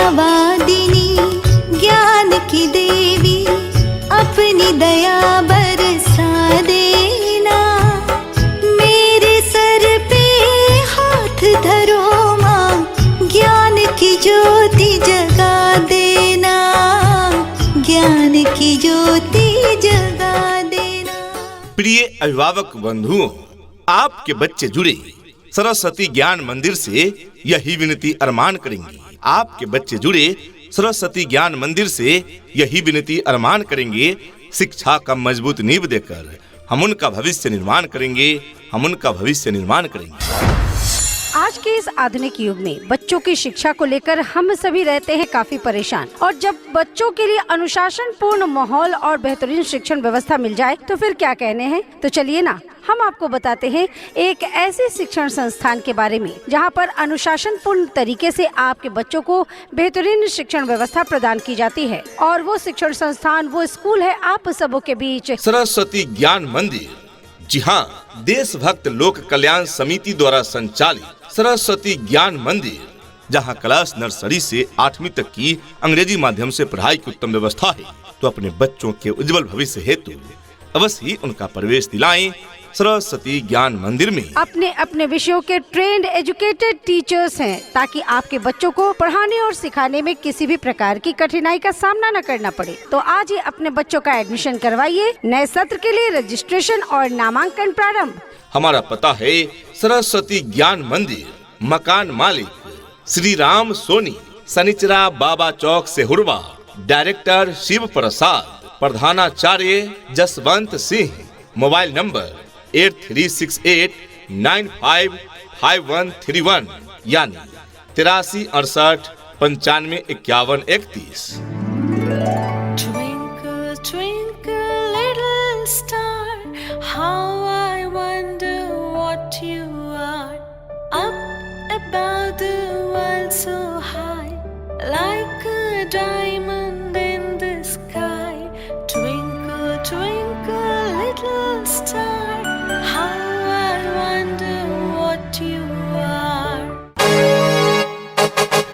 विद्यावादिनी ज्ञान की देवी अपनी दया बरसा देना। मेरे सर पे हाथ धरो माँ, ज्ञान की ज्योति जगा देना, ज्ञान की ज्योति जगा देना। प्रिय अभिभावक बंधुओं, आपके बच्चे जुड़े सरस्वती ज्ञान मंदिर से यही विनती अरमान करेंगे। आपके बच्चे जुड़े सरस्वती ज्ञान मंदिर से यही विनती अरमान करेंगे, शिक्षा का मजबूत नींव देकर हम उनका भविष्य निर्माण करेंगे, हम उनका भविष्य निर्माण करेंगे। आज के इस आधुनिक युग में बच्चों की शिक्षा को लेकर हम सभी रहते हैं काफी परेशान, और जब बच्चों के लिए अनुशासन पूर्ण माहौल और बेहतरीन शिक्षण व्यवस्था मिल जाए तो फिर क्या कहने हैं। तो चलिए ना, हम आपको बताते हैं एक ऐसे शिक्षण संस्थान के बारे में जहां पर अनुशासन पूर्ण तरीके से आपके बच्चों को बेहतरीन शिक्षण व्यवस्था प्रदान की जाती है। और वो शिक्षण संस्थान, वो स्कूल है आप सबों के बीच सरस्वती ज्ञान मंदिर। जी हाँ, देशभक्त लोक कल्याण समिति द्वारा संचालित सरस्वती ज्ञान मंदिर, जहाँ क्लास नर्सरी से 8वीं तक की अंग्रेजी माध्यम से पढ़ाई की उत्तम व्यवस्था है। तो अपने बच्चों के उज्जवल भविष्य हेतु अवश्य ही उनका प्रवेश दिलाएं सरस्वती ज्ञान मंदिर में। अपने अपने विषयों के ट्रेंड एजुकेटेड टीचर्स हैं, ताकि आपके बच्चों को पढ़ाने और सिखाने में किसी भी प्रकार की कठिनाई का सामना न करना पड़े। तो आज ही अपने बच्चों का एडमिशन करवाइए। नए सत्र के लिए रजिस्ट्रेशन और नामांकन प्रारंभ। हमारा पता है सरस्वती ज्ञान मंदिर, मकान मालिक श्री राम सोनी, सनिचरा बाबा चौक से हुरवा, डायरेक्टर शिव प्रसाद, प्रधानाचार्य जसवंत सिंह, मोबाइल नंबर 8368955131 यानी 83 68 95 51 31। Twinkle, twinkle, little star, how I wonder what you are. Up above the world so high, like a diamond in the sky. Twinkle, twinkle, little star, how I wonder what you are.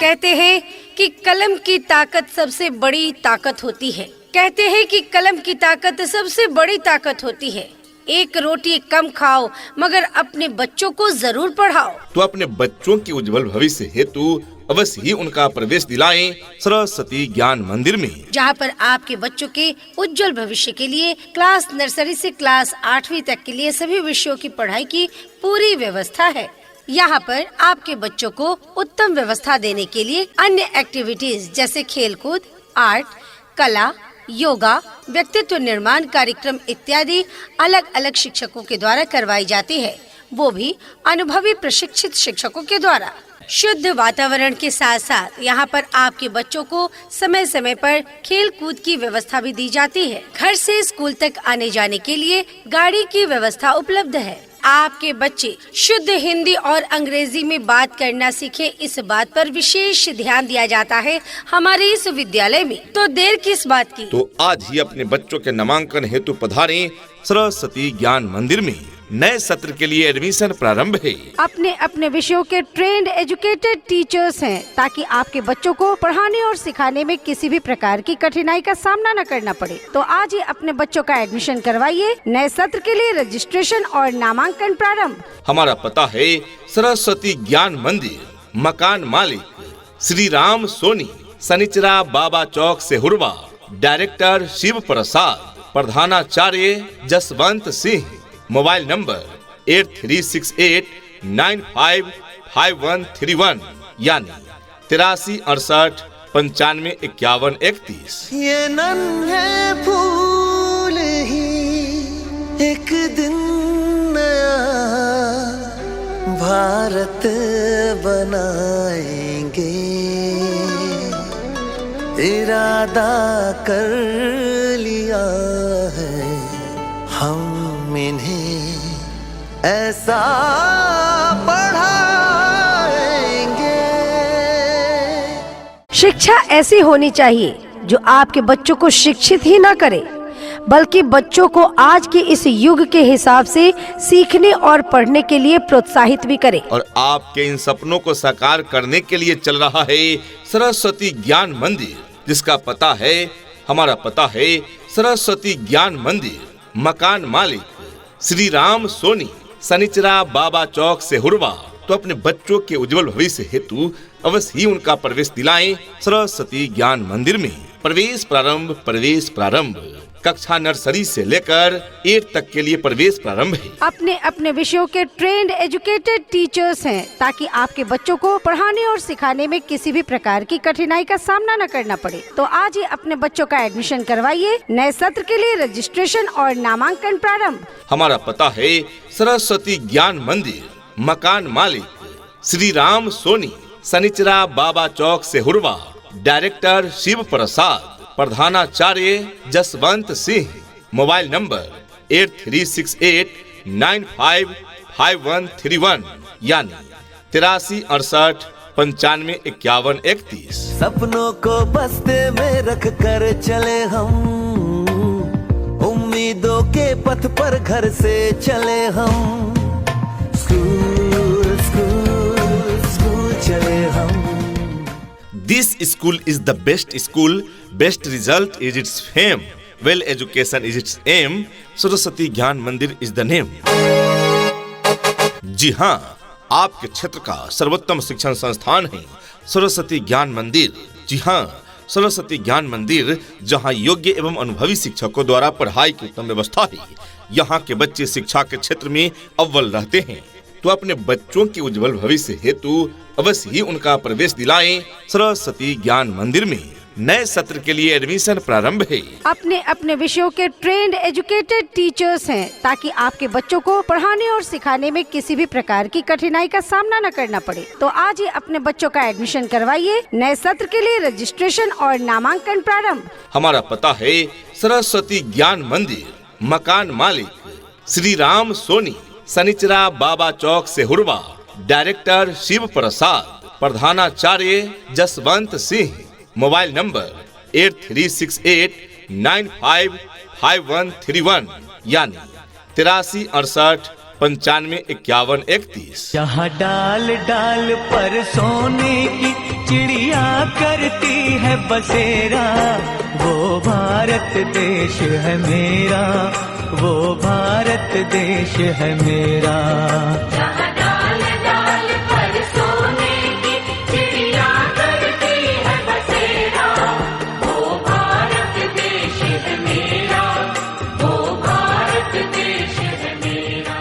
कहते हैं कि कलम की ताकत सबसे बड़ी ताकत होती है। कहते हैं कि कलम की ताकत सबसे बड़ी ताकत होती है। एक रोटी कम खाओ, मगर अपने बच्चों को जरूर पढ़ाओ। तो अपने बच्चों के उज्जवल भविष्य हेतु अवश्य ही उनका प्रवेश दिलाएं सरस्वती ज्ञान मंदिर में, जहां पर आपके बच्चों के उज्जवल भविष्य के लिए क्लास नर्सरी से क्लास 8वीं तक के लिए सभी विषयों की पढ़ाई की पूरी व्यवस्था है। यहाँ पर आपके बच्चों को उत्तम व्यवस्था देने के लिए अन्य एक्टिविटीज जैसे खेलकूद, आर्ट, कला, योगा, व्यक्तित्व निर्माण कार्यक्रम इत्यादि अलग अलग शिक्षकों के द्वारा करवाई जाती है, वो भी अनुभवी प्रशिक्षित शिक्षकों के द्वारा। शुद्ध वातावरण के साथ साथ यहाँ पर आपके बच्चों को समय समय पर खेल कूद की व्यवस्था भी दी जाती है। घर से स्कूल तक आने जाने के लिए गाड़ी की व्यवस्था उपलब्ध है। आपके बच्चे शुद्ध हिंदी और अंग्रेजी में बात करना सीखे, इस बात पर विशेष ध्यान दिया जाता है हमारे इस विद्यालय में। तो देर किस बात की, तो आज ही अपने बच्चों के नामांकन हेतु पधारें सरस्वती ज्ञान मंदिर में। नए सत्र के लिए एडमिशन प्रारंभ है। अपने अपने विषयों के ट्रेंड एजुकेटेड टीचर्स हैं, ताकि आपके बच्चों को पढ़ाने और सिखाने में किसी भी प्रकार की कठिनाई का सामना न करना पड़े। तो आज ही अपने बच्चों का एडमिशन करवाइए। नए सत्र के लिए रजिस्ट्रेशन और नामांकन प्रारंभ। हमारा पता है सरस्वती ज्ञान मंदिर, मकान मालिक श्री राम सोनी, सनिचरा बाबा चौक से हुरवा, डायरेक्टर शिव प्रसाद, प्रधानाचार्य जसवंत सिंह, मोबाइल नंबर 8368955131 यानी 83 68 95 51 31। ये नन्हे फूल ही एक दिन नया भारत बनाएंगे, इरादा कर लिया है हम इन्हें ऐसा पढ़ाएंगे। शिक्षा ऐसी होनी चाहिए जो आपके बच्चों को शिक्षित ही ना करे, बल्कि बच्चों को आज के इस युग के हिसाब से सीखने और पढ़ने के लिए प्रोत्साहित भी करें। और आपके इन सपनों को साकार करने के लिए चल रहा है सरस्वती ज्ञान मंदिर, जिसका हमारा पता है सरस्वती ज्ञान मंदिर, मकान मालिक श्री राम सोनी, सनिचरा बाबा चौक से हुरवा। तो अपने बच्चों के उज्जवल भविष्य हेतु अवश्य ही उनका प्रवेश दिलाएं सरस्वती ज्ञान मंदिर में। प्रवेश प्रारंभ। कक्षा नर्सरी से लेकर 8 तक के लिए प्रवेश प्रारंभ है। अपने अपने विषयों के ट्रेंड एजुकेटेड टीचर्स हैं, ताकि आपके बच्चों को पढ़ाने और सिखाने में किसी भी प्रकार की कठिनाई का सामना न करना पड़े। तो आज ही अपने बच्चों का एडमिशन करवाइए। नए सत्र के लिए रजिस्ट्रेशन और नामांकन प्रारंभ। हमारा पता है सरस्वती ज्ञान मंदिर, मकान मालिक श्री राम सोनी, सनिचरा बाबा चौक से हुरवा। डायरेक्टर शिव प्रसाद, प्रधानाचार्य जसवंत सिंह। मोबाइल नंबर 8368955131 यानी 83 68 95 51 31। सपनों को बस्ते में रख कर चले हम, उम्मीदों के पथ पर घर से चले हम। स्कूल स्कूल स्कूल चले हम। This school is the best school, best result is its fame, well education is its aim, Saraswati ज्ञान मंदिर is the name। जी हाँ, आपके क्षेत्र का सर्वोत्तम शिक्षण संस्थान है सरस्वती ज्ञान मंदिर। जी हाँ, सरस्वती ज्ञान मंदिर, जहाँ योग्य एवं अनुभवी शिक्षकों द्वारा पढ़ाई की उत्तम व्यवस्था है। यहाँ के बच्चे शिक्षा के क्षेत्र में अव्वल रहते हैं। तो अपने बच्चों के उज्जवल भविष्य हेतु अवश्य ही उनका प्रवेश दिलाएं सरस्वती ज्ञान मंदिर में। नए सत्र के लिए एडमिशन प्रारंभ है। अपने अपने विषयों के ट्रेंड एजुकेटेड टीचर्स हैं, ताकि आपके बच्चों को पढ़ाने और सिखाने में किसी भी प्रकार की कठिनाई का सामना न करना पड़े। तो आज ही अपने बच्चों का एडमिशन करवाइए। नए सत्र के लिए रजिस्ट्रेशन और नामांकन प्रारंभ। हमारा पता है सरस्वती ज्ञान मंदिर, मकान मालिक श्री राम सोनी, सनिचरा बाबा चौक से हुरवा। डायरेक्टर शिव प्रसाद, प्रधानाचार्य जसवंत सिंह। मोबाइल नंबर 8368955131 यानी 83 68 95 51 31। जहाँ डाल डाल पर सोने की चिड़िया करती है बसेरा, वो भारत देश है मेरा, वो भारत देश है मेरा। जहाँ डाल डाल पर सोने की चिड़िया करती है बसेरा, वो भारत देश है मेरा, वो भारत देश है मेरा।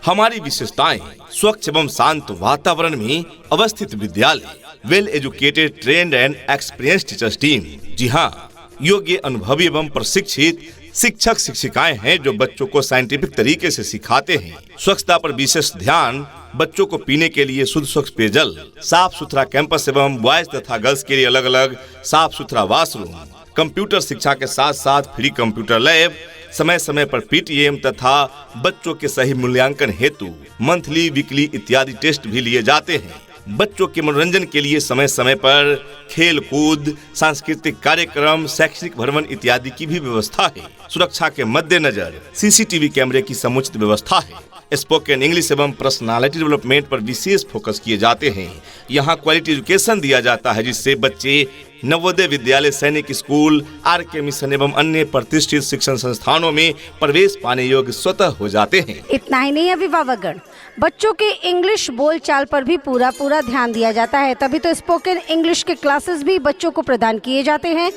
हमारी विशेषताएं स्वच्छ एवं शांत वातावरण में अवस्थित विद्यालय, well educated trained and experience teachers team. जी हाँ, योग्य अनुभवी एवं प्रशिक्षित शिक्षक शिक्षिकाएं हैं जो बच्चों को साइंटिफिक तरीके से सिखाते हैं। स्वच्छता पर विशेष ध्यान, बच्चों को पीने के लिए शुद्ध स्वच्छ पेयजल, साफ सुथरा कैंपस एवं बॉयज तथा गर्ल्स के लिए अलग अलग साफ सुथरा वॉशरूम, कंप्यूटर शिक्षा के साथ साथ फ्री कंप्यूटर लैब, समय समय पर पीटीएम तथा बच्चों के सही मूल्यांकन हेतु मंथली वीकली इत्यादि टेस्ट भी लिए जाते हैं। बच्चों के मनोरंजन के लिए समय समय पर खेल कूद, सांस्कृतिक कार्यक्रम, शैक्षणिक भ्रमण इत्यादि की भी व्यवस्था है। सुरक्षा के मद्देनजर सीसीटीवी कैमरे की समुचित व्यवस्था है। स्पोकन इंग्लिश एवं पर्सनालिटी डेवलपमेंट पर विशेष फोकस किए जाते हैं। यहाँ क्वालिटी एजुकेशन दिया जाता है, जिससे बच्चे नवोदय विद्यालय, सैनिक स्कूल, आरके मिशन एवं अन्य प्रतिष्ठित शिक्षण संस्थानों में प्रवेश पाने योग्य स्वतः हो जाते हैं। इतना ही नहीं, अभिभावकगण, बच्चों के इंग्लिश बोलचाल पर भी पूरा ध्यान दिया जाता है। तभी तो स्पोकन इंग्लिश के क्लासेस भी बच्चों को प्रदान किए जाते हैं।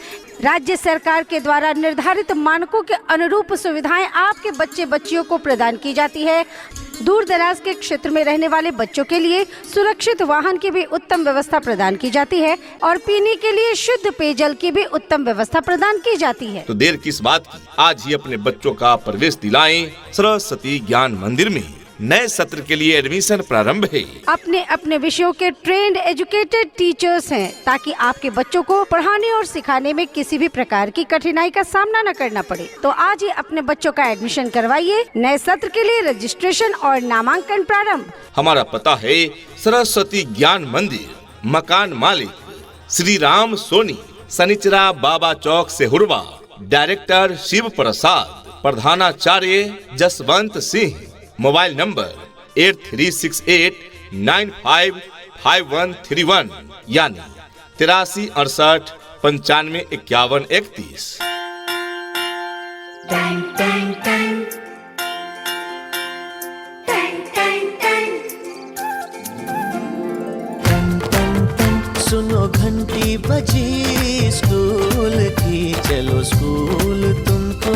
राज्य सरकार के द्वारा निर्धारित मानकों के अनुरूप सुविधाएं आपके बच्चे बच्चियों को प्रदान की जाती है। दूर दराज के क्षेत्र में रहने वाले बच्चों के लिए सुरक्षित वाहन की भी उत्तम व्यवस्था प्रदान की जाती है और पीने के लिए शुद्ध पेयजल की भी उत्तम व्यवस्था प्रदान की जाती है। तो देर किस बात की, आज ही अपने बच्चों का प्रवेश दिलाएं सरस्वती ज्ञान मंदिर में। नए सत्र के लिए एडमिशन प्रारंभ है। अपने अपने विषयों के ट्रेंड एजुकेटेड टीचर्स हैं, ताकि आपके बच्चों को पढ़ाने और सिखाने में किसी भी प्रकार की कठिनाई का सामना न करना पड़े। तो आज ही अपने बच्चों का एडमिशन करवाइए। नए सत्र के लिए रजिस्ट्रेशन और नामांकन प्रारंभ। हमारा पता है सरस्वती ज्ञान मंदिर, मकान मालिक श्री राम सोनी, सनिचरा बाबा चौक से हुरवा। डायरेक्टर शिव प्रसाद, प्रधानाचार्य जसवंत सिंह। मोबाइल नंबर 8368955131 यानी 8368955131। सुनो घंटी बजी स्कूल की, चलो स्कूल तुमको